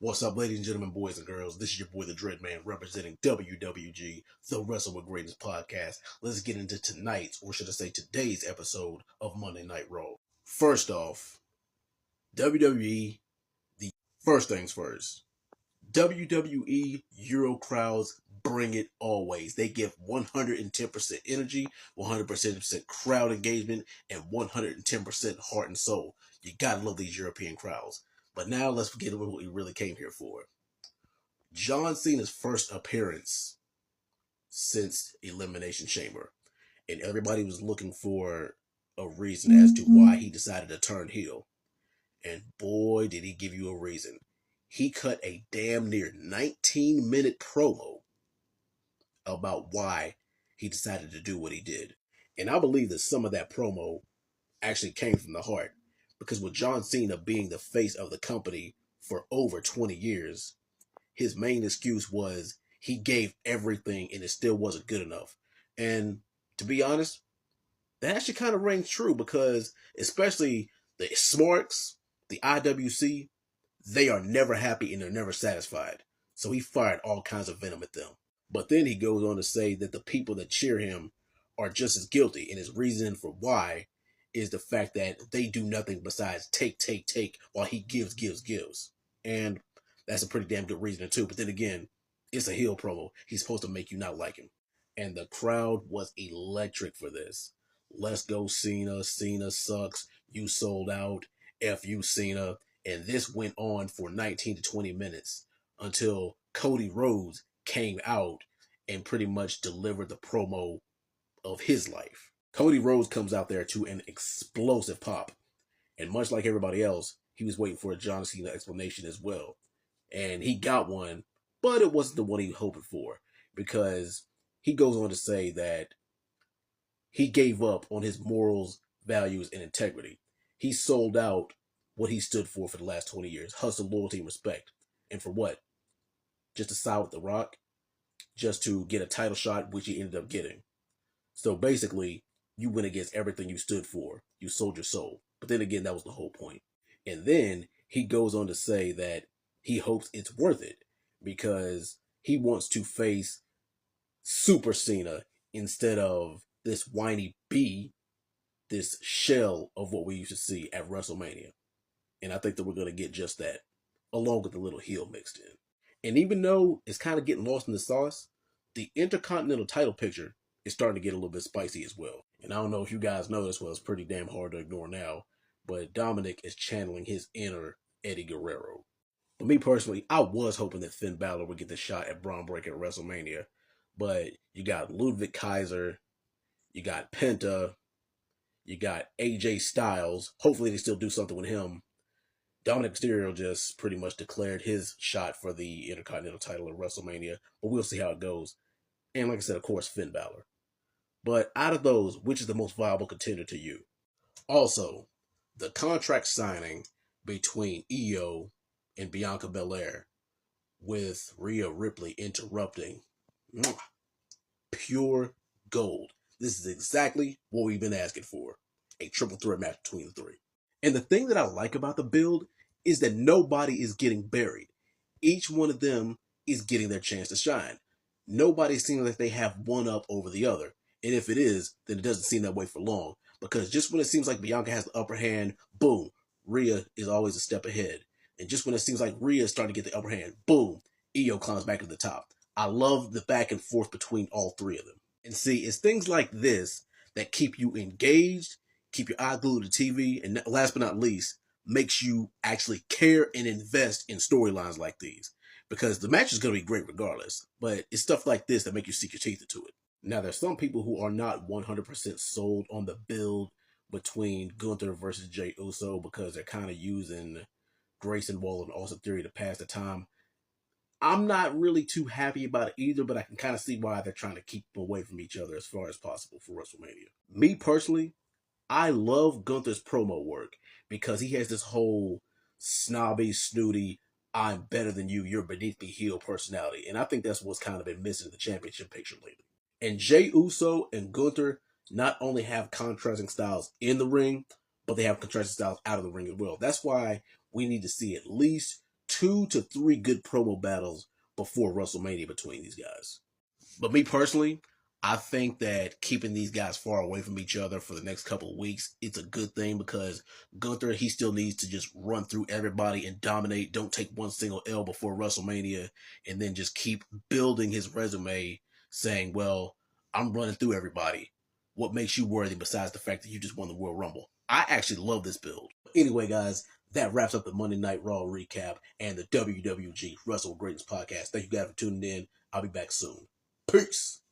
What's up, ladies and gentlemen, boys and girls? This is your boy, the Dread Man, representing WWG, the Wrestle with Greatness podcast. Let's get into tonight's, or should I say today's episode of Monday Night Raw. First off, WWE, the first things first. WWE Euro crowds bring it always. They give 110% energy, 100% crowd engagement, and 110% heart and soul. You gotta love these European crowds. But now let's get into what we really came here for. John Cena's first appearance since Elimination Chamber. And everybody was looking for a reason as to why he decided to turn heel. And boy, did he give you a reason. He cut a damn near 19-minute promo about why he decided to do what he did. And I believe that some of that promo actually came from the heart. Because with John Cena being the face of the company for over 20 years, his main excuse was he gave everything and it still wasn't good enough. And to be honest, that actually kind of rings true because especially the Smarks, the IWC, they are never happy and they're never satisfied. So he fired all kinds of venom at them. But then he goes on to say that the people that cheer him are just as guilty, and his reason for why is the fact that they do nothing besides take while he gives. And that's a pretty damn good reason too. But then again, it's a heel promo. He's supposed to make you not like him. And the crowd was electric for this. Let's go Cena. Cena sucks. You sold out. F you Cena. And this went on for 19 to 20 minutes until Cody Rhodes came out and pretty much delivered the promo of his life. Cody Rhodes comes out there to an explosive pop. And much like everybody else, he was waiting for a John Cena explanation as well. And he got one, but it wasn't the one he was hoping for. Because he goes on to say that he gave up on his morals, values, and integrity. He sold out what he stood for the last 20 years. Hustle, loyalty, and respect. And for what? Just to side with The Rock? Just to get a title shot, which he ended up getting. So basically, you went against everything you stood for. You sold your soul. But then again, that was the whole point. And then he goes on to say that he hopes it's worth it because he wants to face Super Cena instead of this whiny B, this shell of what we used to see at WrestleMania. And I think that we're going to get just that, along with a little heel mixed in. And even though it's kind of getting lost in the sauce, the Intercontinental title picture is starting to get a little bit spicy as well. And I don't know if you guys know this, well, it's pretty damn hard to ignore now, but Dominic is channeling his inner Eddie Guerrero. But me personally, I was hoping that Finn Balor would get the shot at Braun Breaker at WrestleMania. But you got Ludwig Kaiser, you got Penta, you got AJ Styles. Hopefully they still do something with him. Dominic Mysterio just pretty much declared his shot for the Intercontinental title at WrestleMania. But we'll see how it goes. And like I said, of course, Finn Balor. But out of those, which is the most viable contender to you? Also, the contract signing between Io and Bianca Belair with Rhea Ripley interrupting. Pure gold. This is exactly what we've been asking for. A triple threat match between the three. And the thing that I like about the build is that nobody is getting buried. Each one of them is getting their chance to shine. Nobody seems like they have one up over the other. And if it is, then it doesn't seem that way for long. Because just when it seems like Bianca has the upper hand, boom, Rhea is always a step ahead. And just when it seems like Rhea is starting to get the upper hand, boom, Io climbs back to the top. I love the back and forth between all three of them. And see, it's things like this that keep you engaged, keep your eye glued to TV, and last but not least, makes you actually care and invest in storylines like these. Because the match is going to be great regardless, but it's stuff like this that make you sink your teeth into it. Now, there's some people who are not 100% sold on the build between Gunther versus Jey Uso because they're kind of using Grayson Waller and Austin Theory to pass the time. I'm not really too happy about it either, but I can kind of see why they're trying to keep them away from each other as far as possible for WrestleMania. Me personally, I love Gunther's promo work because he has this whole snobby, snooty, I'm better than you, you're beneath me heel personality. And I think that's what's kind of been missing in the championship picture lately. And Jey Uso and Gunther not only have contrasting styles in the ring, but they have contrasting styles out of the ring as well. That's why we need to see at least 2 to 3 good promo battles before WrestleMania between these guys. But me personally, I think that keeping these guys far away from each other for the next couple of weeks, it's a good thing because Gunther, he still needs to just run through everybody and dominate. Don't take one single L before WrestleMania and then just keep building his resume saying, well, I'm running through everybody. What makes you worthy besides the fact that you just won the Royal Rumble? I actually love this build. Anyway, guys, that wraps up the Monday Night Raw recap and the WWG Wrestle Greatness podcast. Thank you guys for tuning in. I'll be back soon. Peace.